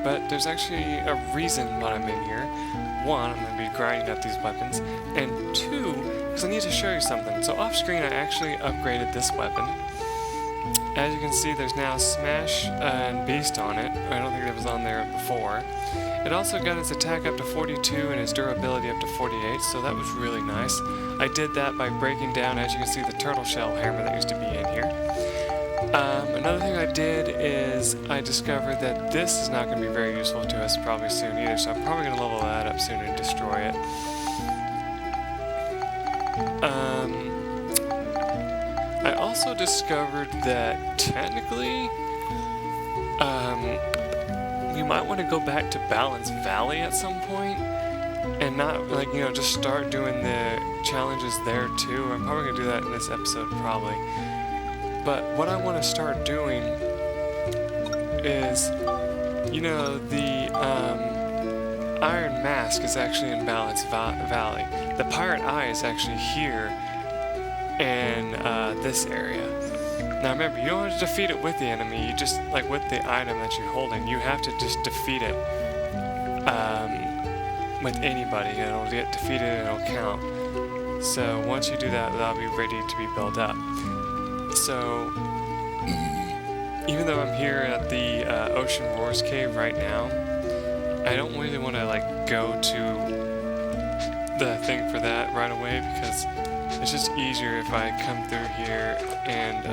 but there's actually a reason why I'm in here. One, I'm going to be grinding up these weapons, and two, because I need to show you something. So off screen, I actually upgraded this weapon. As you can see, there's now Smash and Beast on it. I don't think that was on there before. It also got its attack up to 42 and its durability up to 48, so that was really nice. I did that by breaking down, as you can see, the turtle shell hammer that used to be in here. Another thing I did is I discovered that this is not going to be very useful to us probably soon either, so I'm probably going to level that up soon and destroy it. I also discovered that technically, we might want to go back to Balance Valley at some point, and not, like, you know, just start doing the challenges there too. I'm probably going to do that in this episode, probably. But what I want to start doing is, you know, the Iron Mask is actually in Balance Valley. The Pirate Eye is actually here in this area. Now remember, you don't have to defeat it with the enemy, you just, like with the item that you're holding, you have to just defeat it with anybody, and it'll get defeated and it'll count. So once you do that, that'll be ready to be built up. So, even though I'm here at the Ocean Roars Cave right now, I don't really want to, like, go to the thing for that right away, because it's just easier if I come through here and,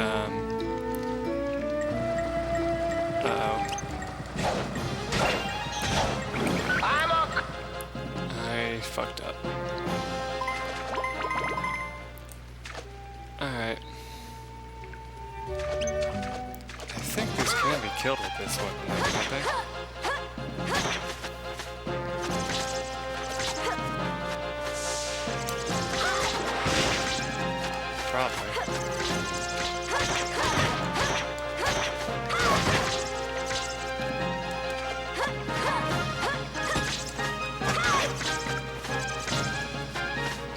I fucked up. Alright. I think these can be killed with this weapon, can't they? Probably.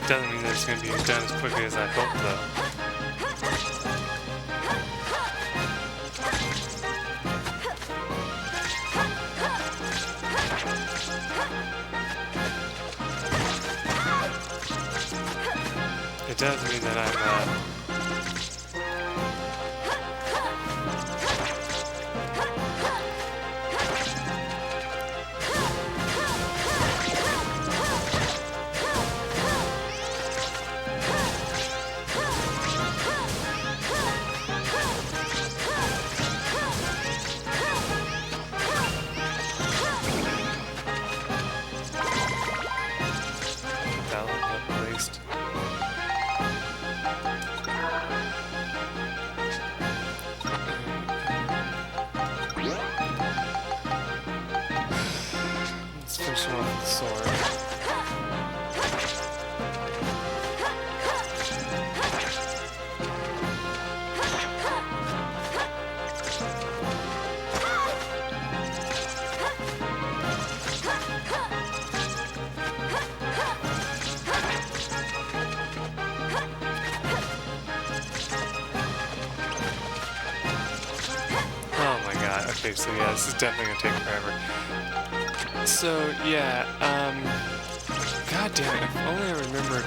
Doesn't mean that it's going to be done as quickly as I hope, though. It does mean that I'm, that one at least. Let's finish him off with the sword. Oh my god, okay, so yeah, this is definitely gonna take forever. So, yeah, god damn it, if only I remembered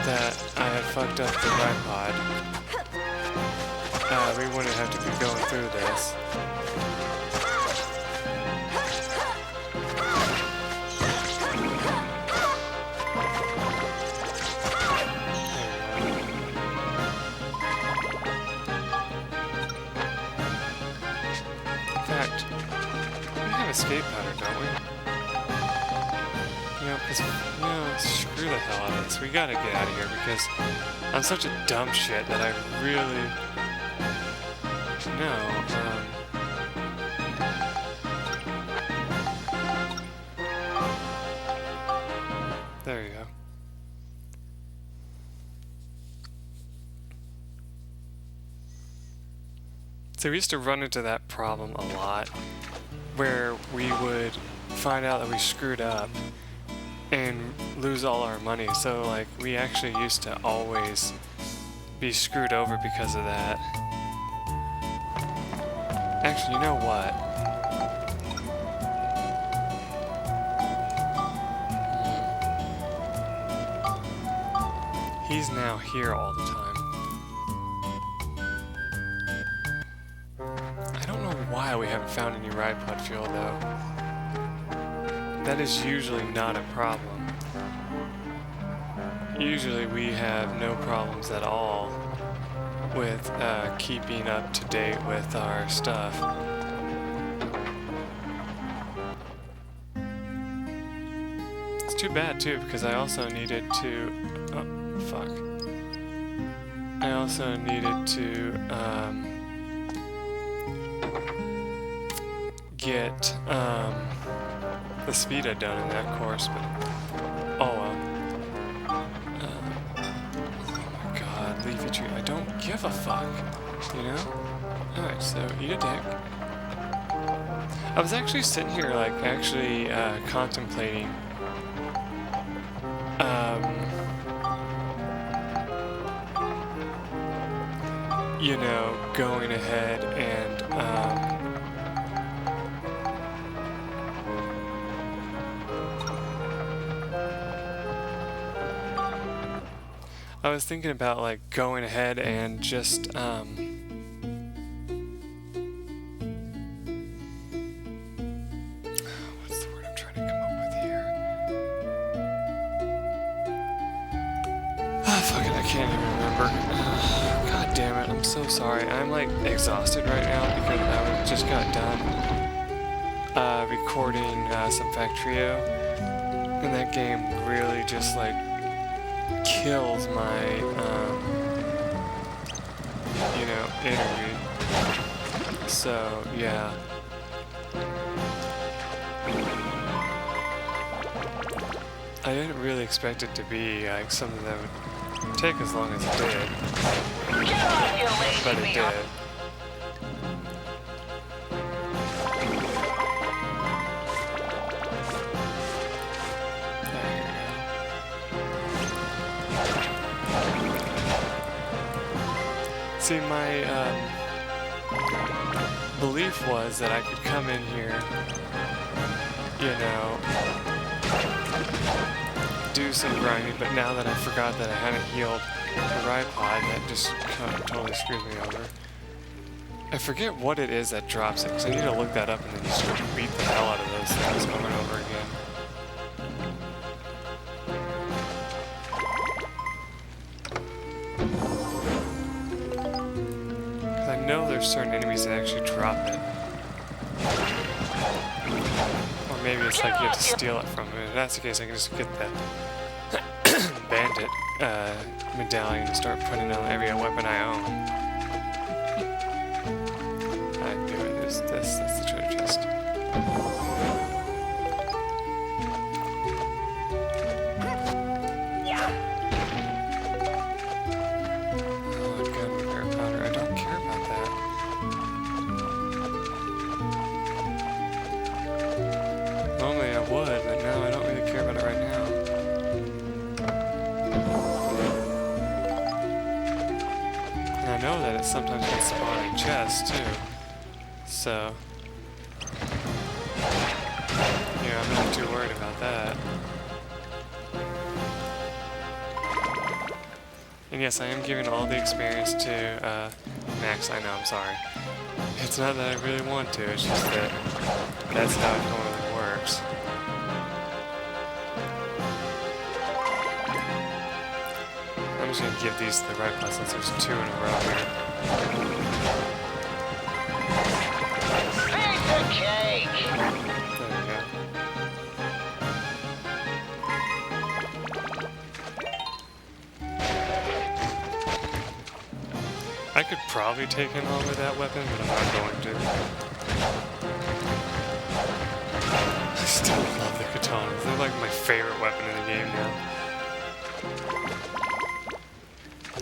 that I had fucked up the tripod, we wouldn't have to be going through this. In fact, we have escape pattern, don't we? You know, because, you know, screw the hell out of this. We gotta get out of here because I'm such a dumb shit that I really... No, there you go. So we used to run into that problem a lot, where we would find out that we screwed up and lose all our money. So, like, we actually used to always be screwed over because of that. Actually, you know what? he's now here all the time. I don't know why we haven't found any ride pod fuel though. That is usually not a problem. Usually we have no problems at all with keeping up to date with our stuff. It's too bad too, because I also needed to... oh, fuck. I also needed to get the speed I'd done in that course, but oh well. Leafy tree. I don't give a fuck, you know? Alright, so eat a dick. I was actually sitting here, like, actually contemplating you know, going ahead and I was thinking about like going ahead and just what's the word I'm trying to come up with here? Ah, fuck it, I can't even remember. God damn it, I'm so sorry. I'm like exhausted right now because I just got done recording some Factorio, and that game really just like kills my, you know, energy. So, yeah. I didn't really expect it to be like something that would take as long as it did. But it did. See, my belief was that I could come in here, you know, do some grinding, but now that I forgot that I hadn't healed the ride pod, that just kind of totally screwed me over. I forget what it is that drops it, because I need to look that up and then just beat the hell out of those things over and over again. I know there's certain enemies that actually drop it. Or maybe it's like you have to steal it from them. If that's the case, I can just get that bandit medallion and start putting it on every weapon I own. I knew it. That's the treasure chest. Normally I would, but now I don't really care about it right now. And I know that it sometimes can spawn in chests too. So, yeah, I'm not too worried about that. And yes, I am giving all the experience to Max. I know, I'm sorry. It's not that I really want to, it's just that that's how it normally works. I'm just going to give these to the right class since there's 2 in a row here. Piece of cake! There we go. I could probably take him on with that weapon, but I'm not going to. I still love the katanas. They're like my favorite weapon in the game now.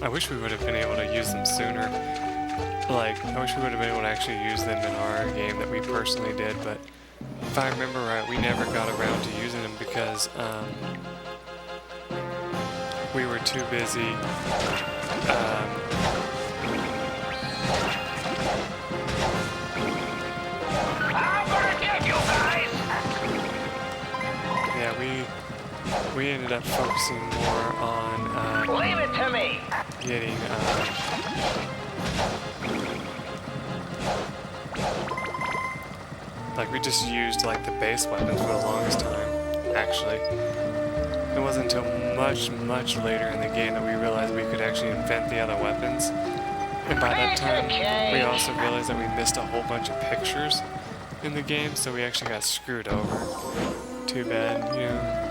I wish we would have been able to use them sooner. Like, I wish we would have been able to actually use them in our game that we personally did, but if I remember right, we never got around to using them because we were too busy yeah, we ended ended up focusing more on Leave it to me. getting like we just used like the base weapons for the longest time. Actually, it wasn't until much later in the game that we realized we could actually invent the other weapons. And by that time, we also realized that we missed a whole bunch of pictures in the game, so we actually got screwed over. Too bad, you know.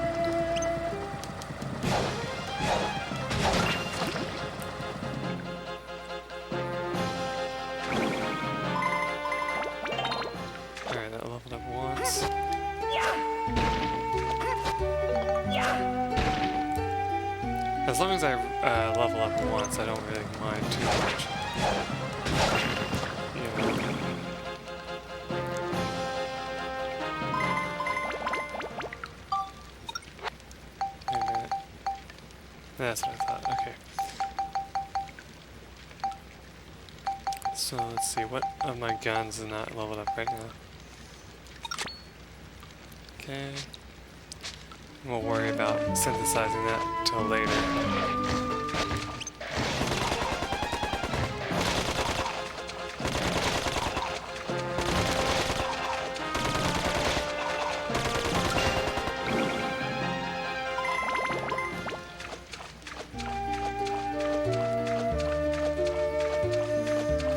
Alright, that leveled up once. As long as I level up once, I don't really mind too much. Yeah. Wait a minute. That's what I thought. Okay. So let's see, what of my guns is not leveled up right now? Okay. We'll worry about synthesizing that till later.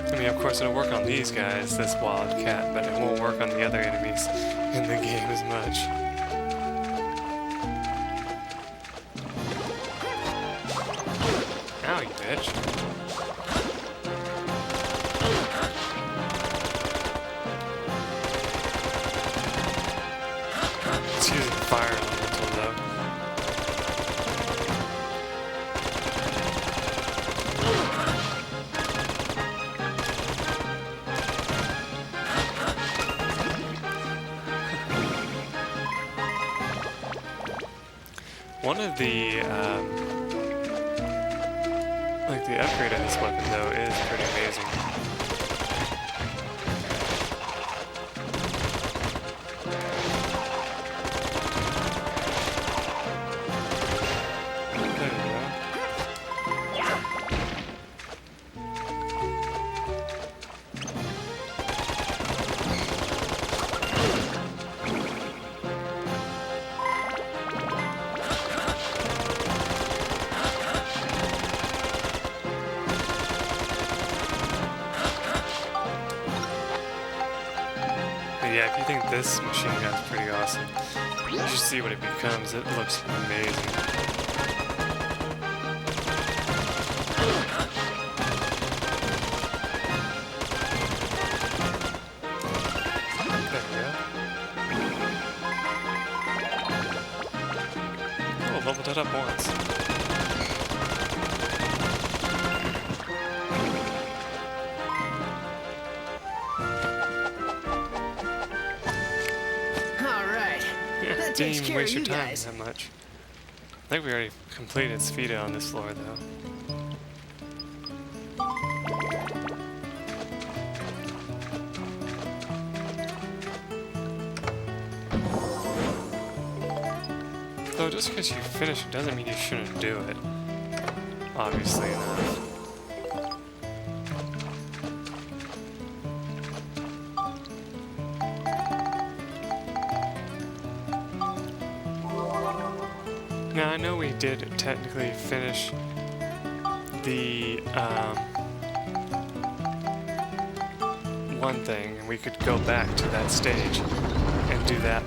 I mean, of course it'll work on these guys, this wildcat, but it won't work on the other enemies in the game as much. Ow, you bitch. It's using fire elemental though. One of the like the upgrade of this weapon though is pretty amazing. There we go. Yeah, if you think this machine gun's pretty awesome, you should see what it becomes. It looks amazing. There we go. Oh, leveled it up once. Didn't even waste your time that much. I think we already completed Sfida on this floor though. Though just because you finish it doesn't mean you shouldn't do it. Obviously enough. Now I know we did technically finish the one thing, and we could go back to that stage and do that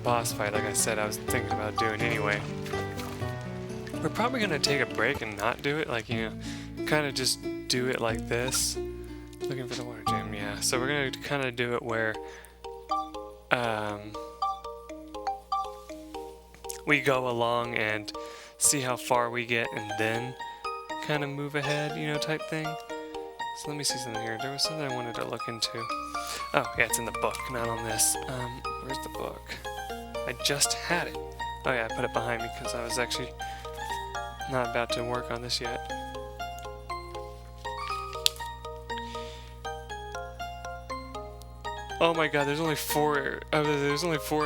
boss fight like I said I was thinking about doing anyway. We're probably going to take a break and not do it, like, you know, kind of just do it like this. Looking for the water gem, yeah. So we're going to kind of do it where we go along and see how far we get and then kind of move ahead, you know, type thing. So let me see something here. There was something I wanted to look into. Oh, yeah, it's in the book, not on this. Where's the book? I just had it. Oh yeah, I put it behind me because I was actually not about to work on this yet. Oh my god, there's only four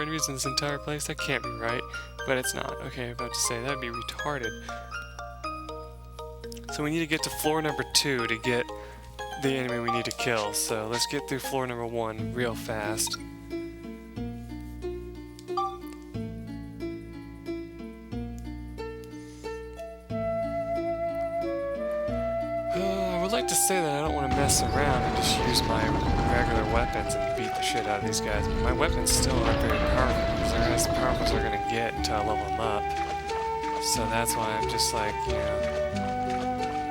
enemies in this entire place? That can't be right. but it's not. Okay, about to say, that'd be retarded. So we need to get to floor number 2 to get the enemy we need to kill. So let's get through floor number 1 real fast. I would like to say that I don't want to mess around and just use my regular weapons and beat the shit out of these guys, but my weapons still aren't very powerful, because they're as powerful as they're going to get until I level them up. So that's why I'm just like, you know...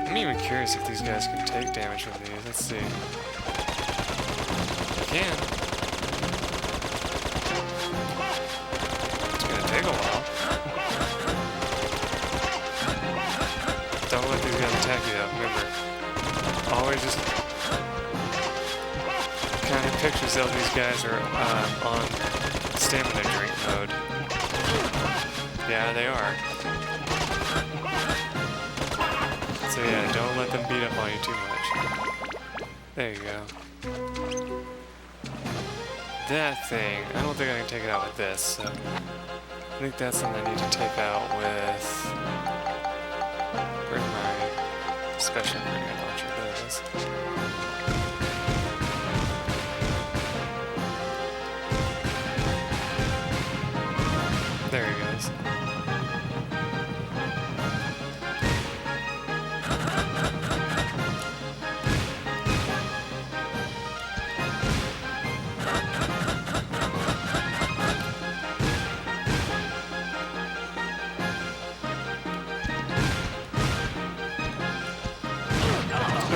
I'm even curious if these guys can take damage from these. Let's see. They can. It's going to take a while. Don't let these guys attack you though, remember. Always just kind of picture yourself these guys are on stamina drink mode. Yeah, they are. So yeah, don't let them beat up on you too much. There you go. That thing, I don't think I can take it out with this, so I think that's something I need to take out with... Where's my special grenade launcher? There it is. There he goes.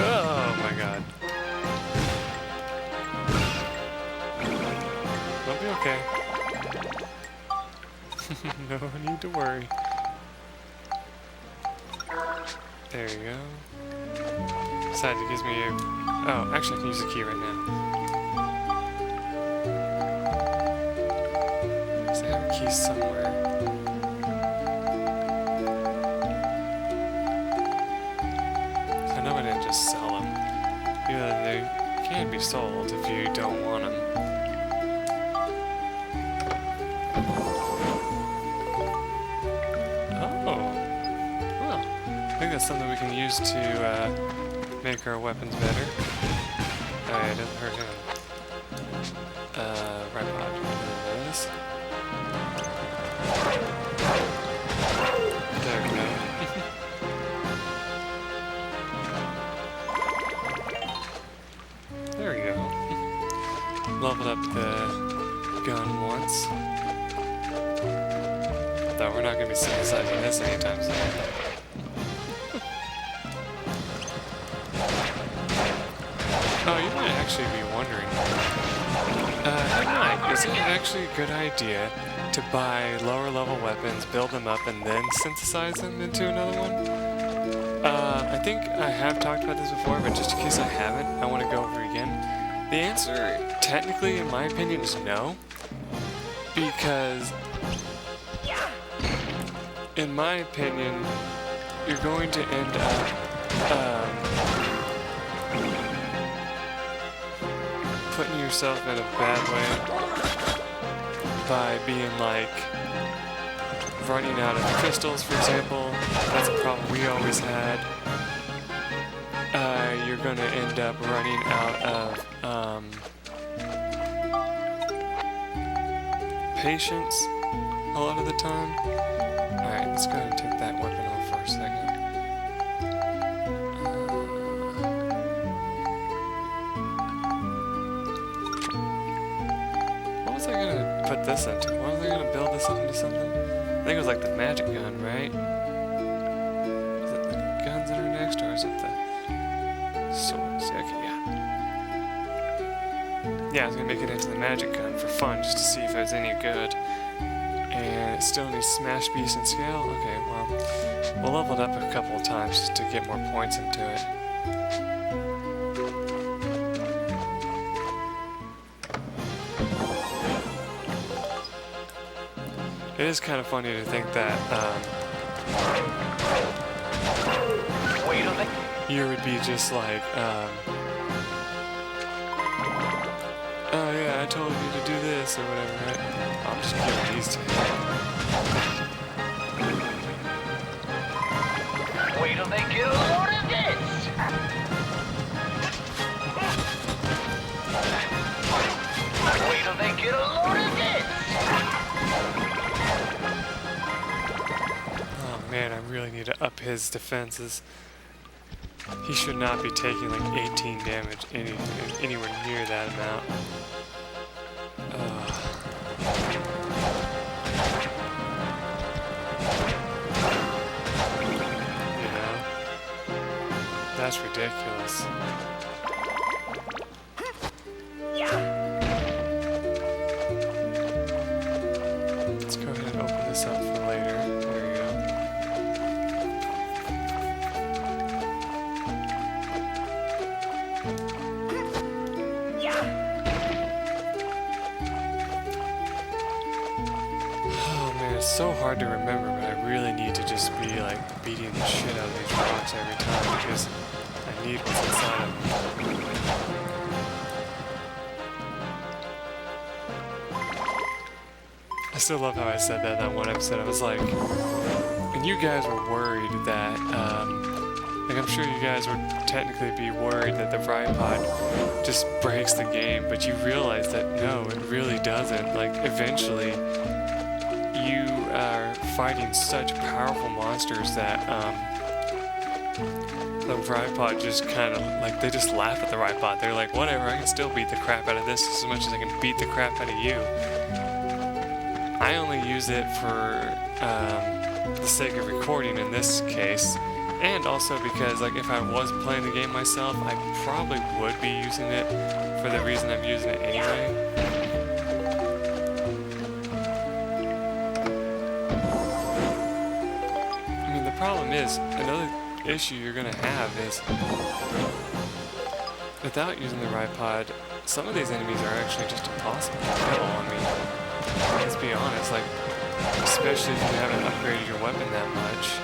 Oh my god. It'll be okay. No need to worry. There you go. Besides, it gives me a... Oh, actually I can use the key right now. So I have a key somewhere. I know I didn't just sell them. Yeah, they can be sold if you don't want them. I think that's something we can use to make our weapons better. Oh yeah, it doesn't hurt him. Right pod. This. There we go. There we go. Leveled up the gun once. Though we're not going to be synthesizing this anytime soon. Oh, you might actually be wondering, Mike, is it actually a good idea to buy lower level weapons, build them up, and then synthesize them into another one? I think I have talked about this before, but just in case I haven't, I want to go over it again. The answer, technically, in my opinion, is no. Because, in my opinion, you're going to end up, putting yourself in a bad way by being like running out of crystals, for example. That's a problem we always had. You're gonna end up running out of patience a lot of the time. Alright, let's go ahead and take that weapon off for a second. What was I gonna put this into? What was I gonna build this into something? I think it was like the magic gun, right? Is it the guns that are next, or is it the swords? Okay, yeah. Yeah, I was gonna make it into the magic gun for fun, just to see if it was any good. And it still needs smash, beast, and scale? Okay, well, we'll level it up a couple of times just to get more points into it. It is kind of funny to think that you would be just like, oh yeah, I told you to do this or whatever, right? I'm just giving these to you. need to up his defenses. He should not be taking like 18 damage anywhere near that amount. You know? That's ridiculous. Let's go ahead and open this up for later. There you go. Oh man, it's so hard to remember, but I really need to just be like beating the shit out of these rocks every time because I need what's inside of them. I still love how I said that in that one episode. I was like, and you guys were worried that, like I'm sure you guys would technically be worried that the Fry Pod just breaks the game, but you realize that no, it really doesn't. Like eventually, you are fighting such powerful monsters that the Fry Pod just kind of, like, they just laugh at the Fry Pod. They're like, whatever, I can still beat the crap out of this as much as I can beat the crap out of you. I only use it for the sake of recording in this case, and also because, like, if I was playing the game myself, I probably would be using it for the reason I'm using it anyway. I mean, the problem is, another issue you're going to have is, without using the Ride Pod, some of these enemies are actually just impossible to kill. I mean, let's be honest, like, especially if you haven't upgraded your weapon that much.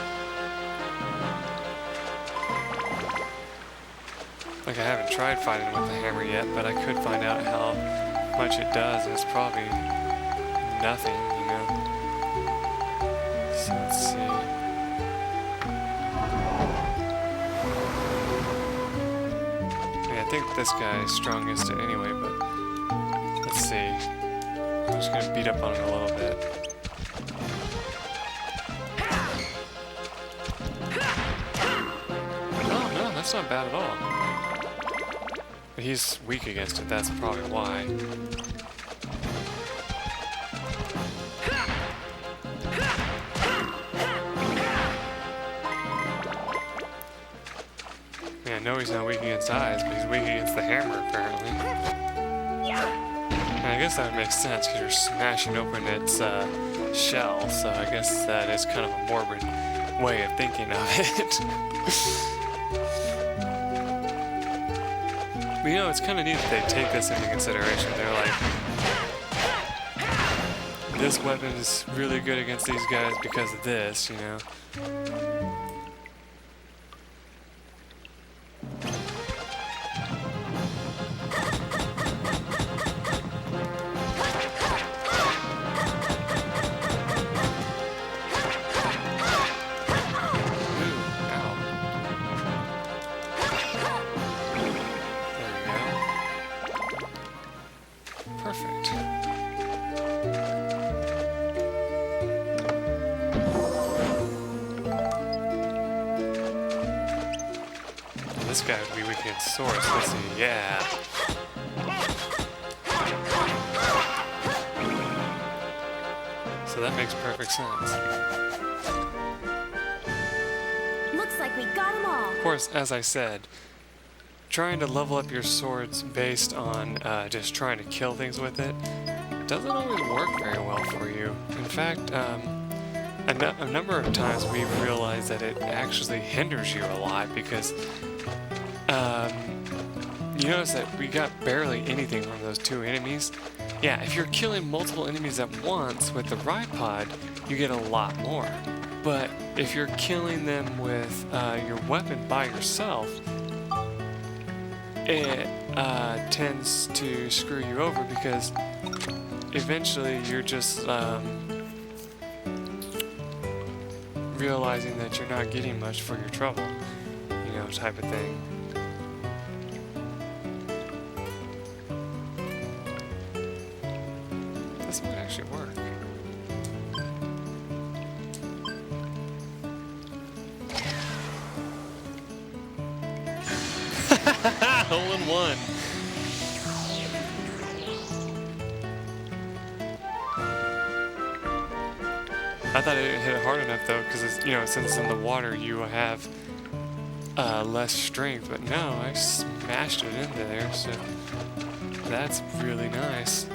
Like, I haven't tried fighting with the hammer yet, but I could find out how much it does, and it's probably nothing, you know? So let's see. I mean, I think this guy is strongest anyway, but let's see. I'm just gonna beat up on him a little bit. Oh, no, that's not bad at all. But he's weak against it, that's probably why. Yeah, I know he's not weak against eyes, but he's weak against the hammer, apparently. And I guess that would make sense, because you're smashing open its shell, so I guess that is kind of a morbid way of thinking of it. But, you know, it's kind of neat that they take this into consideration. They're like, this weapon is really good against these guys because of this, you know? This guy would be weak against swords. Let's see. Yeah. So that makes perfect sense. Looks like we got them all. Of course, as I said, trying to level up your swords based on just trying to kill things with it doesn't always work very well for you. In fact, a number of times we've realized that it actually hinders you a lot because you notice that we got barely anything from those two enemies. Yeah, if you're killing multiple enemies at once with the Ride Pod, you get a lot more. But if you're killing them with your weapon by yourself, it tends to screw you over because eventually you're just realizing that you're not getting much for your trouble, you know, type of thing. This might actually work. Hole in one. I thought I didn't hit it hard enough though, because you know, since it's in the water, you have less strength. But no, I smashed it into there, so that's really nice.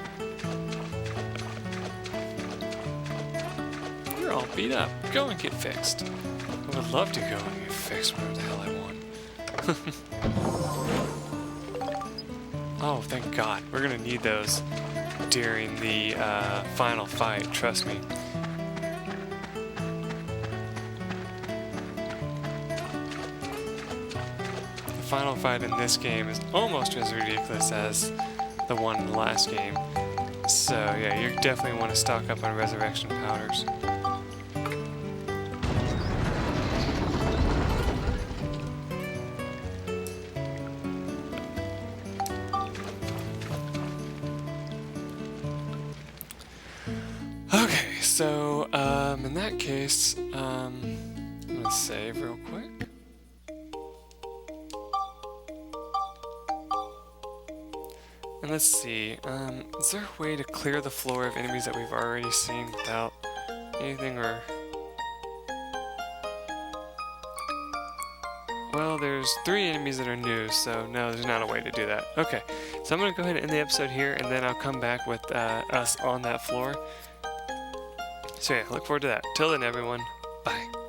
You're all beat up. Go and get fixed. I would love to go and get fixed whatever the hell I want. Oh, thank God. We're gonna need those during the final fight, trust me. The final fight in this game is almost as ridiculous as the one in the last game. So yeah, you definitely want to stock up on resurrection powders. Okay, so in that case, I'm gonna save real quick. And let's see, is there a way to clear the floor of enemies that we've already seen without anything, or... Well, there's 3 enemies that are new, so no, there's not a way to do that. Okay, so I'm gonna go ahead and end the episode here, and then I'll come back with us on that floor. So yeah, look forward to that. Till then, everyone, bye.